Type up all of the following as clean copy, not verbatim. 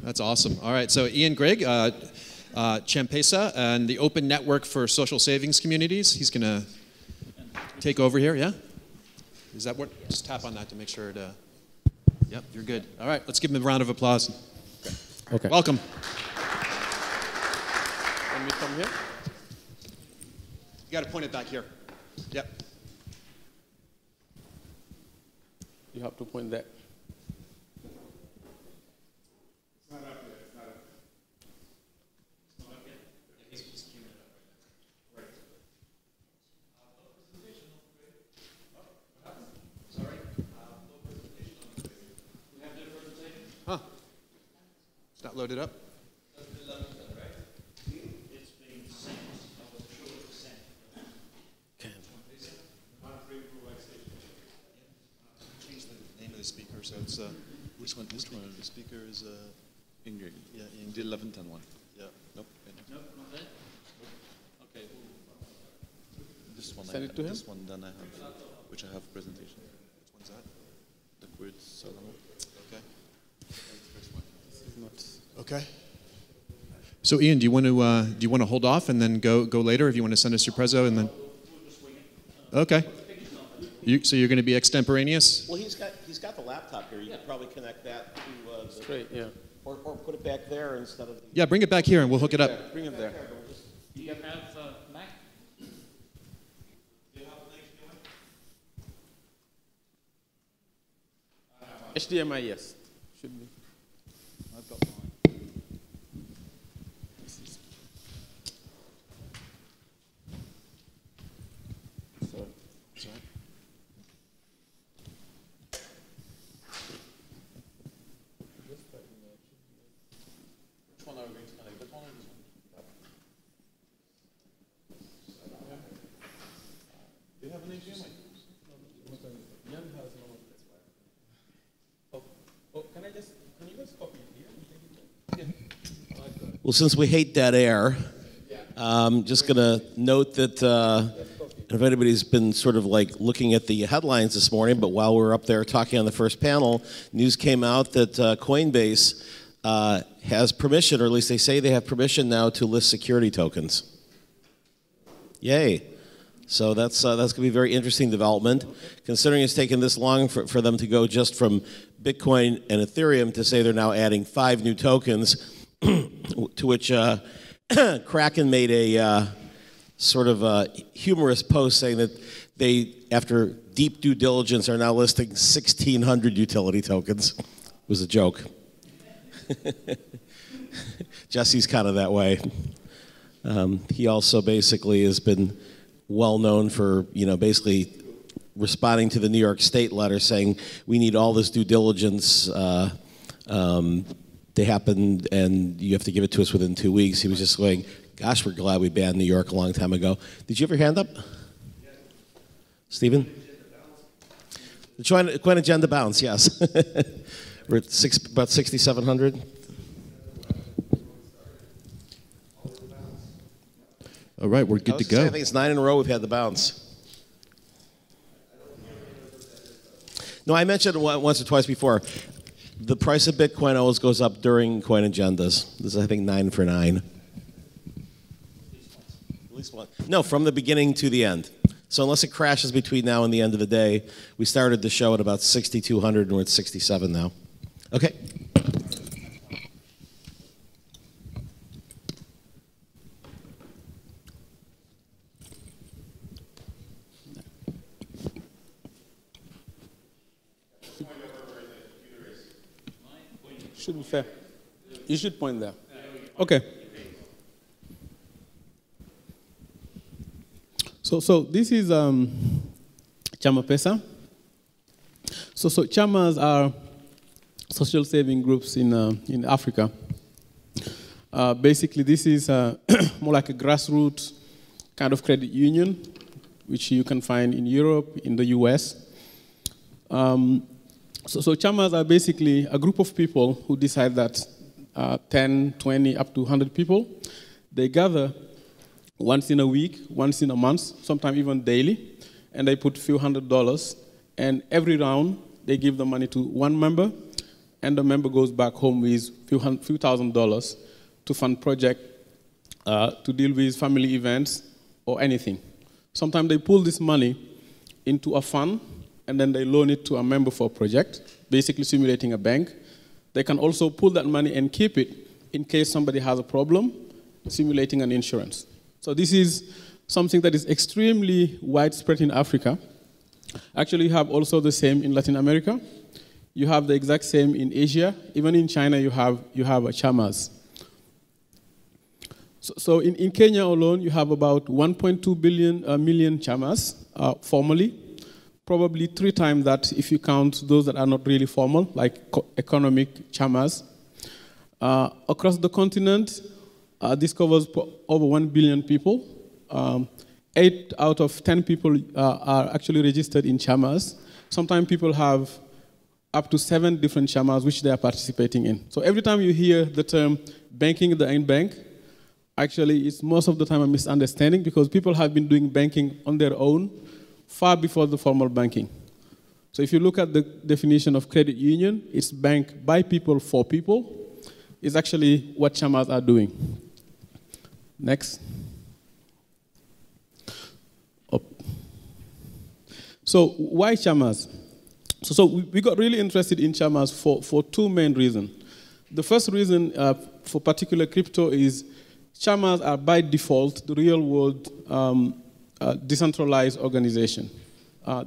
That's awesome. All right, so Ian Grigg, Chamapesa, and the Open Network for Social Savings Communities. He's going to take over here, yeah? Is that what? Just tap on that to make sure to... Yep, you're good. All right, let's give him a round of applause. Okay. Welcome. Let me come here. You got to point it back here. Yep. You have to point that. It's not up yet. It's not up. It's not up yet. Yeah, he's queuing it up right now. Right. No presentation on the way. Oh, what happened? Sorry. No presentation on the way. We have the presentation. Huh. It's not loaded up. So it's which one? Which one? The speaker is Ingrid. Yeah, in the 1110 one. Yeah. Nope. Nope, not that. Okay. This one. Send it to him. This one. Then I have, which I have presentation. which one's that? Liquid Solomon. Okay. This is not. Okay. So Ian, do you want to hold off and then go later if you want to send us your prezo and then? Okay. So you're going to be extemporaneous? Well, he's got the laptop here. You could probably connect that to the... Straight, yeah. Or put it back there instead of... Yeah, bring it back here and we'll hook it up. Yeah, bring it there. Do you have Mac? Do you have the HDMI, yes. Should be. I've got mine. Well, since we hate dead air, I'm just going to note that if anybody's been sort of like looking at the headlines this morning, but while we were up there talking on the first panel, news came out that Coinbase has permission, or at least they say they have permission now to list security tokens. Yay. So that's going to be a very interesting development, considering it's taken this long for them to go just from Bitcoin and Ethereum to say they're now adding 5 new tokens, to which Kraken made a sort of a humorous post saying that they, after deep due diligence, are now listing 1,600 utility tokens. It was a joke. Jesse's kind of that way. He also basically has been well known for, basically responding to the New York State letter saying we need all this due diligence to happen and you have to give it to us within 2 weeks. He was just going, gosh, we're glad we banned New York a long time ago. Did you have your hand up? Stephen? The CoinAgenda bounce, yes. We're at about 6,700. All right, we're good to go. I think it's 9 in a row we've had the bounce. No, I mentioned it once or twice before. The price of Bitcoin always goes up during CoinAgendas. This is, I think, 9 for 9. At least one. No, from the beginning to the end. So unless it crashes between now and the end of the day, we started the show at about 6,200 and we're at 67 now. Okay. Should be fair. You should point there. Okay. So this is Chamapesa. So chamas are social saving groups in Africa. Basically, this is more like a grassroots kind of credit union, which you can find in Europe, in the US. So chamas are basically a group of people who decide that 10, 20, up to 100 people, they gather once in a week, once in a month, sometimes even daily, and they put a few $100s, and every round they give the money to one member, and the member goes back home with few $1,000 to fund project, to deal with family events or anything. Sometimes they pull this money into a fund, and then they loan it to a member for a project, basically simulating a bank. They can also pull that money and keep it in case somebody has a problem, simulating an insurance. So this is something that is extremely widespread in Africa. Actually, you have also the same in Latin America. You have the exact same in Asia. Even in China, you have chamas. So in Kenya alone, you have about 1.2 million chamas formally, probably 3 times that if you count those that are not really formal, like economic chamas. Across the continent, this covers over 1 billion people. 8 out of 10 people are actually registered in chamas. Sometimes people have up to 7 different chamas which they are participating in. So every time you hear the term banking the end bank, actually it's most of the time a misunderstanding because people have been doing banking on their own far before the formal banking. So if you look at the definition of credit union, it's bank by people for people. It's actually what chamas are doing. Next. Oh. So why chamas? So we got really interested in chamas for 2 main reasons. The first reason for particular crypto is chamas are by default the real world decentralized organization.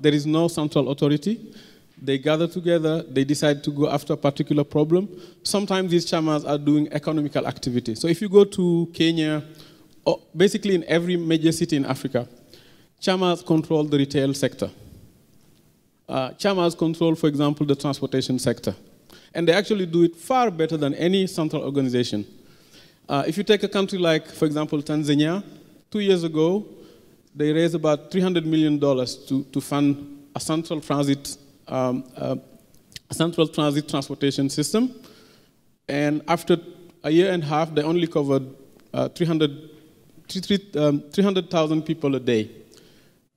There is no central authority. They gather together, they decide to go after a particular problem. Sometimes these chamas are doing economical activity. So if you go to Kenya, or basically in every major city in Africa, chamas control the retail sector. Chamas control, for example, the transportation sector. And they actually do it far better than any central organization. If you take a country like, for example, Tanzania, 2 years ago, they raised about $300 million to fund a central transit transportation system. And after a year and a half, they only covered 300,000 people a day.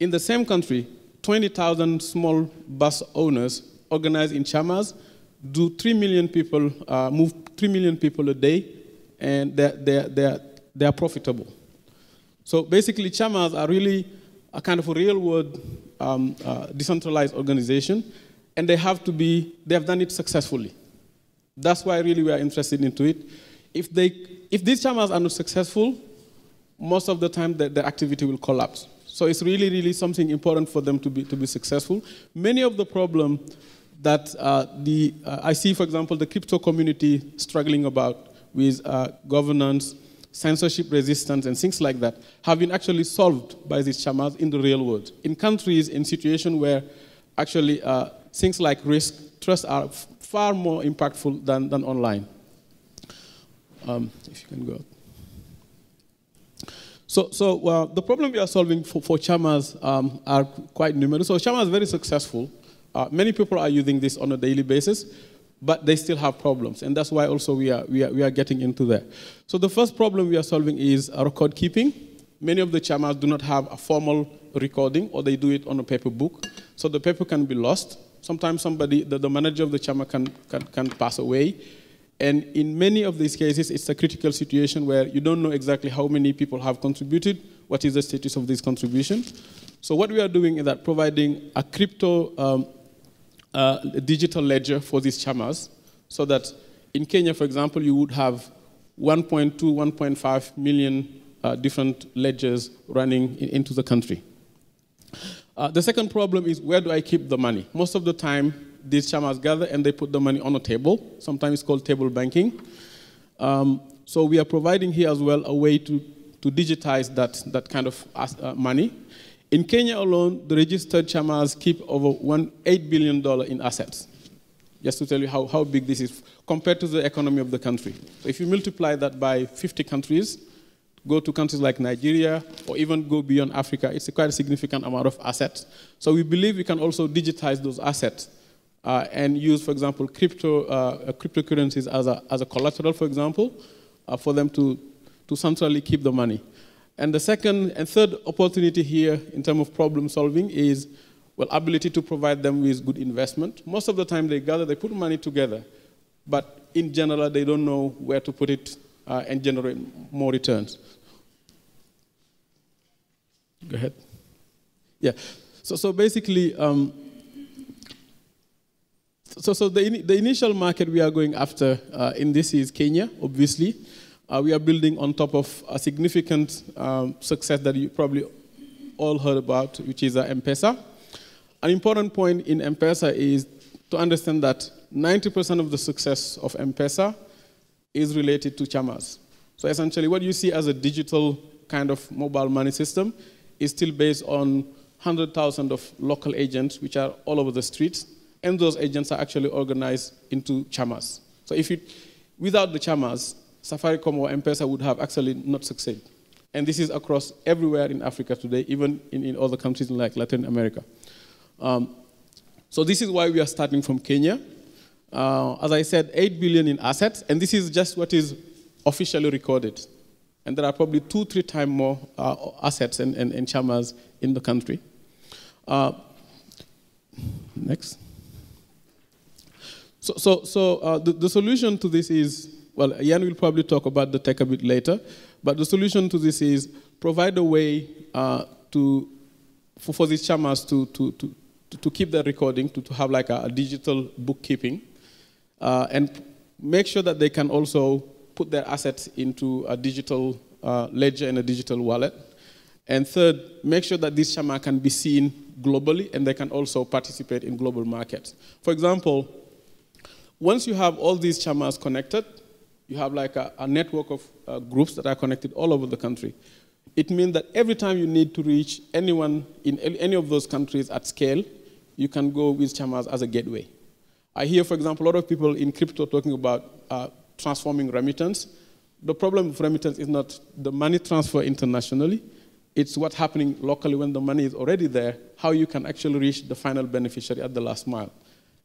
In the same country, 20,000 small bus owners organized in chamas do 3 million people, move 3 million people a day, and they're profitable. So basically, chamas are really a kind of a real-world decentralized organization, and they have done it successfully. That's why really we are interested into it. If these chamas are not successful, most of the time their activity will collapse. So it's really, really something important for them to be successful. Many of the problems that I see, for example, the crypto community struggling about with governance, censorship resistance, and things like that, have been actually solved by these chamas in the real world. In countries, in situations where actually things like risk, trust are far more impactful than online. If you can go. So the problem we are solving for chamas are quite numerous. So chama is very successful. Many people are using this on a daily basis, but they still have problems, and that's why also we are getting into that. So the first problem we are solving is record keeping. Many of the chamas do not have a formal recording, or they do it on a paper book, so the paper can be lost. Sometimes the manager of the chama can pass away, and in many of these cases, it's a critical situation where you don't know exactly how many people have contributed, what is the status of this contribution. So what we are doing is that providing a crypto digital ledger for these chamas, so that in Kenya, for example, you would have 1.2, 1.5 million different ledgers running into the country. The second problem is, where do I keep the money? Most of the time, these chamas gather and they put the money on a table. Sometimes it's called table banking. So we are providing here as well a way to digitize that kind of money. In Kenya alone, the registered chamas keep over $8 billion in assets. Just to tell you how big this is compared to the economy of the country. So if you multiply that by 50 countries, go to countries like Nigeria, or even go beyond Africa, it's a quite a significant amount of assets. So we believe we can also digitize those assets and use, for example, cryptocurrencies as a collateral, for example, for them to centrally keep the money. And the second and third opportunity here in terms of problem solving is, well, ability to provide them with good investment. Most of the time they gather, they put money together, but in general, they don't know where to put it and generate more returns. Go ahead. Yeah. So basically, the initial market we are going after in this is Kenya, obviously. We are building on top of a significant success that you probably all heard about, which is M-Pesa. An important point in M-Pesa is to understand that 90% of the success of M-Pesa is related to chamas. So essentially what you see as a digital kind of mobile money system is still based on 100,000 of local agents, which are all over the streets, and those agents are actually organized into chamas. So without the chamas, Safaricom or M-Pesa would have actually not succeeded. And this is across everywhere in Africa today, even in other countries like Latin America. So this is why we are starting from Kenya. As I said, 8 billion in assets, and this is just what is officially recorded. And there are probably 2-3 times more assets and chamas in the country. Next. So the solution to this is, well, Ian will probably talk about the tech a bit later, but the solution to this is provide a way for these chamas to keep their recording, to have like a digital bookkeeping, and make sure that they can also put their assets into a digital ledger and a digital wallet. And third, make sure that this chama can be seen globally and they can also participate in global markets. For example, once you have all these chamas connected, you have like a network of groups that are connected all over the country. It means that every time you need to reach anyone in any of those countries at scale, you can go with chamas as a gateway. I hear, for example, a lot of people in crypto talking about transforming remittance. The problem with remittance is not the money transfer internationally, it's what's happening locally when the money is already there, how you can actually reach the final beneficiary at the last mile.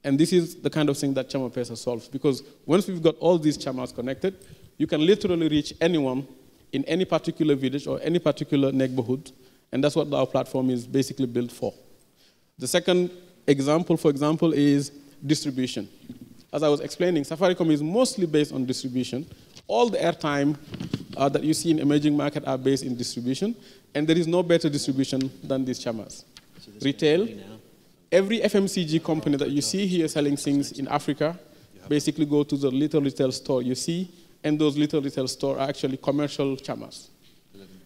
And this is the kind of thing that Chamapesa solves, because once we've got all these chamas connected, you can literally reach anyone in any particular village or any particular neighborhood, and that's what our platform is basically built for. The second example, for example, is distribution. As I was explaining, Safaricom is mostly based on distribution. All the airtime that you see in emerging markets are based in distribution, and there is no better distribution than these chamas. Retail, every FMCG company that you see here selling things in Africa basically go to the little retail store you see, and those little retail stores are actually commercial chamas.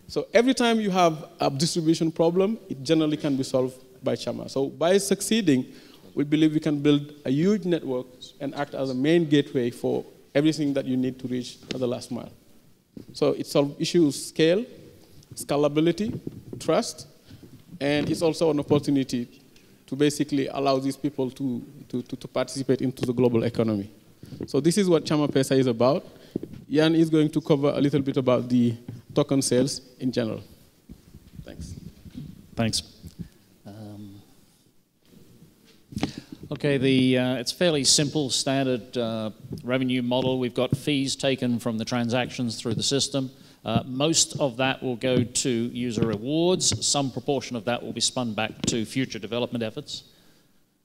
So every time you have a distribution problem, it generally can be solved by chama. So by succeeding, we believe we can build a huge network and act as a main gateway for everything that you need to reach at the last mile. So it solves issues scale, scalability, trust, and it's also an opportunity to basically allow these people to participate into the global economy. So this is what Chamapesa is about. Jan is going to cover a little bit about the token sales in general. Thanks. Thanks. Okay, it's fairly simple, standard revenue model. We've got fees taken from the transactions through the system. Most of that will go to user rewards. Some proportion of that will be spun back to future development efforts.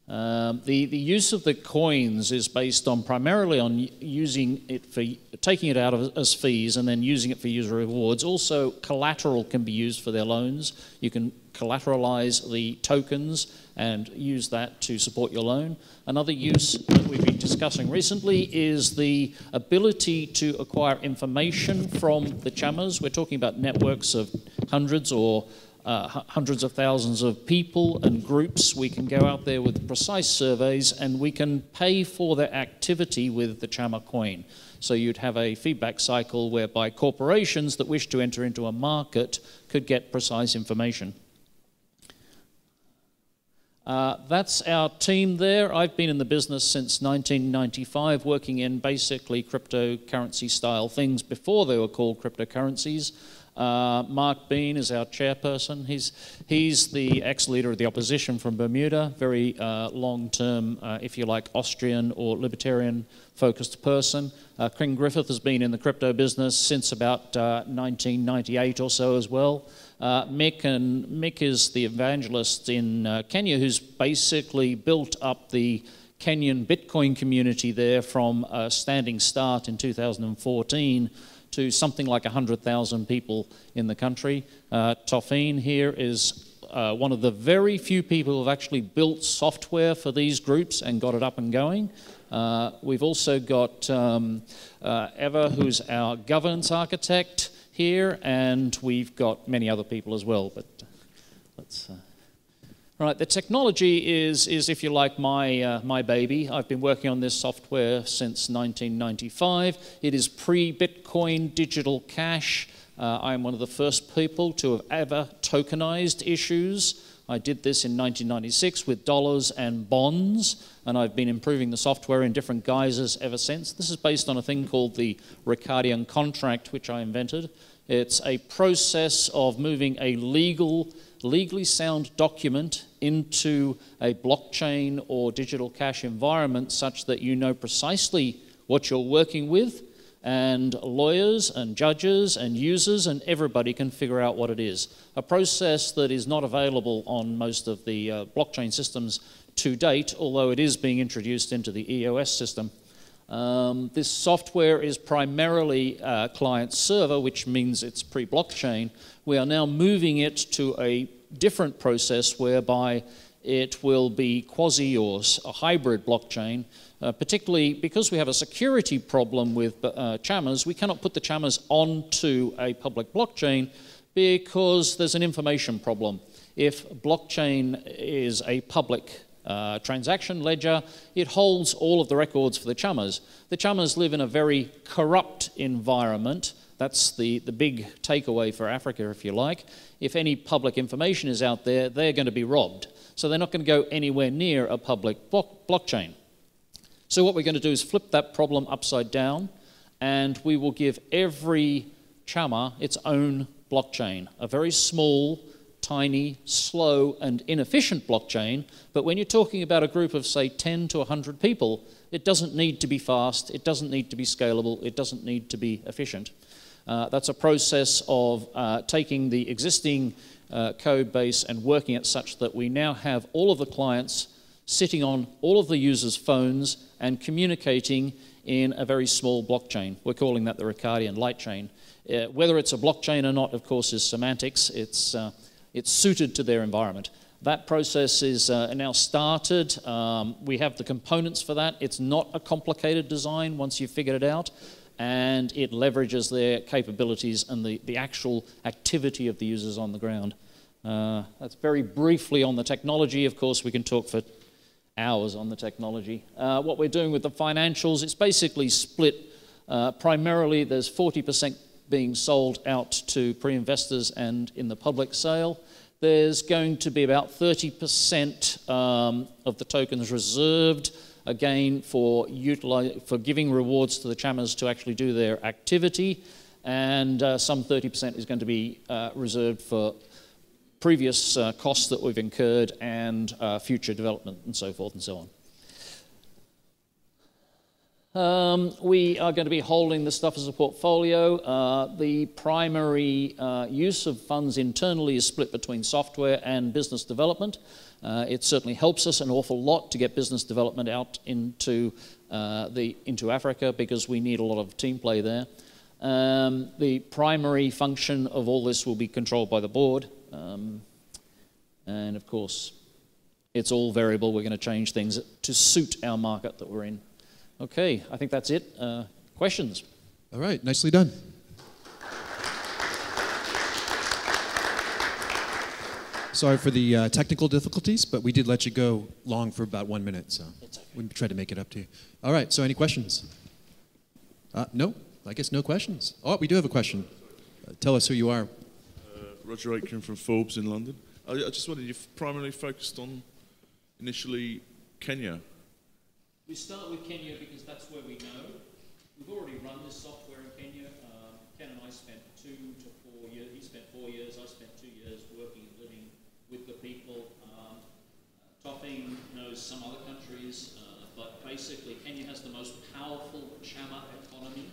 The use of the coins is based on primarily on using it for taking it out as fees and then using it for user rewards. Also, collateral can be used for their loans. You can collateralize the tokens and use that to support your loan. Another use that we've been discussing recently is the ability to acquire information from the chamas. We're talking about networks of hundreds or hundreds of thousands of people and groups. We can go out there with precise surveys and we can pay for their activity with the Chama coin. So you'd have a feedback cycle whereby corporations that wish to enter into a market could get precise information. That's our team there. I've been in the business since 1995, working in basically cryptocurrency style things before they were called cryptocurrencies. Mark Bean is our chairperson. He's the ex-leader of the opposition from Bermuda, very long-term, if you like, Austrian or libertarian-focused person. King Griffith has been in the crypto business since about 1998 or so as well. Mick is the evangelist in Kenya who's basically built up the Kenyan Bitcoin community there from a standing start in 2014 to something like 100,000 people in the country. Tofine here is one of the very few people who have actually built software for these groups and got it up and going. We've also got Eva, who's our governance architect here, and we've got many other people as well. But let's. Right, the technology is, if you like, my baby. I've been working on this software since 1995. It is pre-Bitcoin digital cash. I'm one of the first people to have ever tokenized issues. I did this in 1996 with dollars and bonds, and I've been improving the software in different guises ever since. This is based on a thing called the Ricardian contract, which I invented. It's a process of moving a legally sound document into a blockchain or digital cash environment such that you know precisely what you're working with, and lawyers and judges and users and everybody can figure out what it is. A process that is not available on most of the blockchain systems to date, although it is being introduced into the EOS system. This software is primarily client-server, which means it's pre-blockchain. We are now moving it to a different process whereby it will be quasi or a hybrid blockchain, particularly because we have a security problem with chamas. We cannot put the chamas onto a public blockchain because there's an information problem. If blockchain is a public transaction ledger, it holds all of the records for the chamas. The chamas live in a very corrupt environment. That's the big takeaway for Africa, if you like. If any public information is out there, they're going to be robbed. So they're not going to go anywhere near a public blockchain. So what we're going to do is flip that problem upside down, and we will give every chama its own blockchain, a very small, tiny, slow, and inefficient blockchain. But when you're talking about a group of, say, 10 to 100 people, it doesn't need to be fast, it doesn't need to be scalable, it doesn't need to be efficient. That's a process of taking the existing code base and working it such that we now have all of the clients sitting on all of the users' phones and communicating in a very small blockchain. We're calling that the Ricardian light chain. Whether it's a blockchain or not, of course, is semantics. It's suited to their environment. That process is now started. We have the components for that. It's not a complicated design once you've figured it out, and it leverages their capabilities and the actual activity of the users on the ground. That's very briefly on the technology. Of course, we can talk for hours on the technology. What we're doing with the financials, it's basically split. Primarily, there's 40% being sold out to pre-investors and in the public sale. There's going to be about 30% of the tokens reserved, again, for giving rewards to the chamas to actually do their activity, and some 30% is going to be reserved for previous costs that we've incurred and future development and so forth and so on. We are going to be holding the stuff as a portfolio. The primary use of funds internally is split between software and business development. It certainly helps us an awful lot to get business development out into Africa because we need a lot of team play there. The primary function of all this will be controlled by the board. And of course, it's all variable. We're going to change things to suit our market that we're in. Okay, I think that's it. Questions? All right, nicely done. Sorry for the technical difficulties, but we did let you go long for about 1 minute, so we tried to make it up to you. All right, so any questions? No, I guess no questions. Oh, we do have a question. Tell us who you are. Roger Aitken from Forbes in London. I just wondered, you've primarily focused on initially Kenya. We start with Kenya because that's where we know. We've already run this software in Kenya. Ken and I spent 2 to 4 years. He spent 4 years. I spent 2 years working and living with the people. Topping knows some other countries, but basically Kenya has the most powerful chama economy,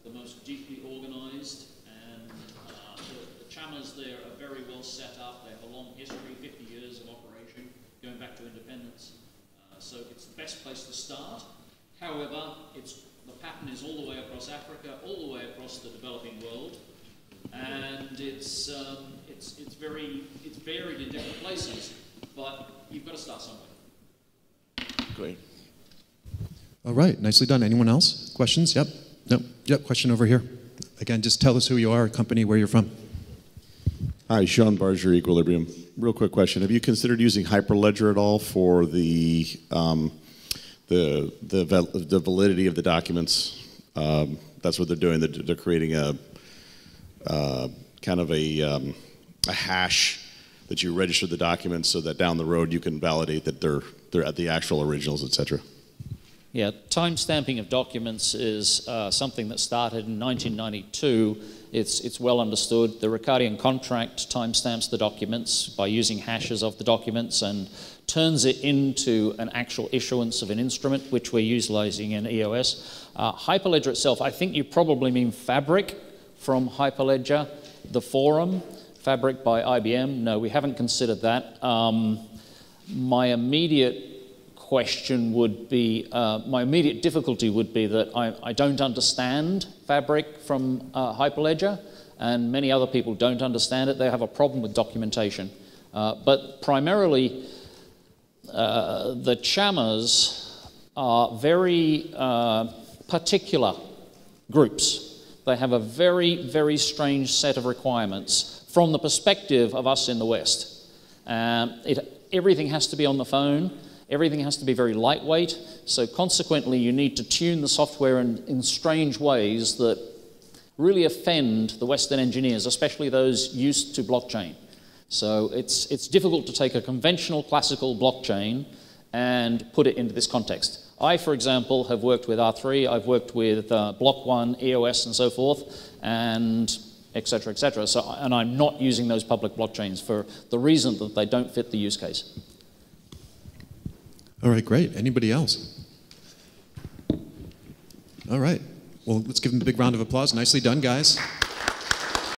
the most deeply organized, and the chamas there are very well set up. They have a long history, 50 years of operation, going back to independence. So it's the best place to start. However, the pattern is all the way across Africa, all the way across the developing world, and it's varied in different places, but you've got to start somewhere. Great. All right, nicely done. Anyone else? Questions? Yep. No. Yep. Question over here. Again, just tell us who you are, company, where you're from. Hi, Sean Barger, Equilibrium. Real quick question: have you considered using Hyperledger at all for the validity of the documents? That's what they're doing. They're creating a kind of a hash that you register the documents so that down the road you can validate that they're at the actual originals, etc. Yeah, timestamping of documents is something that started in 1992. It's well understood. The Ricardian contract timestamps the documents by using hashes of the documents and turns it into an actual issuance of an instrument, which we're utilizing in EOS. Hyperledger itself, I think you probably mean Fabric from Hyperledger, the forum. Fabric by IBM. No, we haven't considered that. My immediate question would be, my immediate difficulty would be that I don't understand Fabric from Hyperledger, and many other people don't understand it. They have a problem with documentation. But primarily, the Chamas are very particular groups. They have a very, very strange set of requirements from the perspective of us in the West. Everything has to be on the phone. Everything has to be very lightweight, so consequently you need to tune the software in strange ways that really offend the Western engineers, especially those used to blockchain. So it's difficult to take a conventional classical blockchain and put it into this context. I, for example, have worked with R3, I've worked with Block 1, EOS and so forth, and et cetera, et cetera. And I'm not using those public blockchains for the reason that they don't fit the use case. All right, great. Anybody else? All right. Well, let's give them a big round of applause. Nicely done, guys.